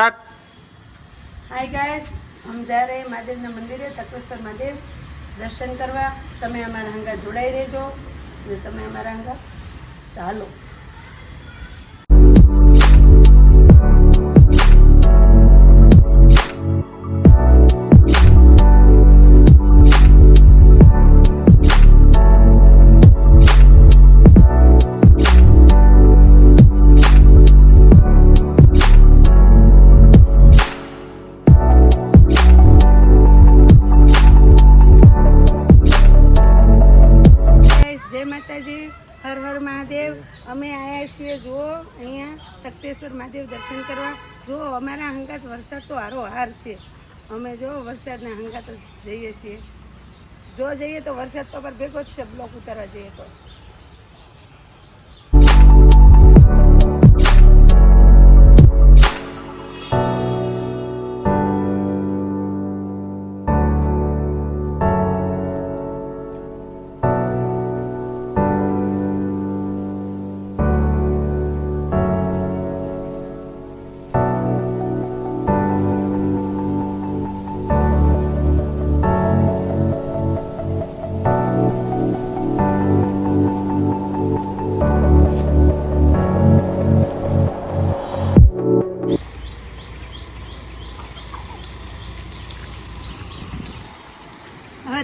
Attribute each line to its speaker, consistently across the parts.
Speaker 1: Hi guys, हम जा रहे हैं महादेव मंदिर तक्वेश्वर महादेव दर्शन करवा। तमे अमारा हंगा जोड़ाई रहो ने तमे अमारा हंगा चालो। हर हर महादेव। अमे आया छे जो अहींया शक्तेश्वर महादेव दर्शन करवा। जो अमारा हंगात वरसाद तो हारो हार छे। अमे जो वरसादना हंगात जईए छीए। जो जईए तो वरसाद तो पर भेगो ज छे। ब्लॉक उतारवा जईए तो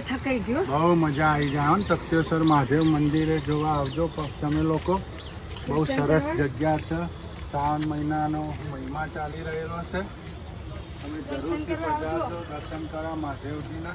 Speaker 1: थकाई गयो।
Speaker 2: बहु मजा आई जाए तख्तेश्वर महादेव मंदिर जोवा आवजो तमे लोको। बहु सरस जग्या छे। श्रावण महीनानो महिमा चाली रहेलो छे। તમે જરૂરથી પધારજો દર્શન કરવા મહાદેવજીના।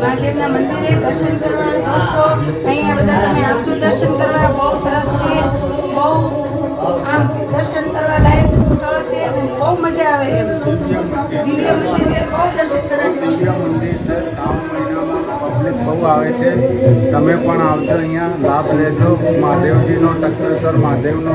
Speaker 2: महादेवना मंदिरे दर्शन करवा दोस्तों। अहींया बधा तमे आवजो दर्शन करवा। बहुत सरस छे। बहुत आम दर्शन करवा लायक स्थळ छे અને બહુ મજા આવે એમ છે। દિવ્ય મંદિર છે। બહુ દર્શન કરવા જેવું દિવ્ય મંદિર છે। શ્રાવણ મહિનામાં પબ્લિક બહુ આવે છે। તમે પણ આવજો, અહીંયા લાભ લેજો મહાદેવજીનો, તખ્તેશ્વર મહાદેવનો।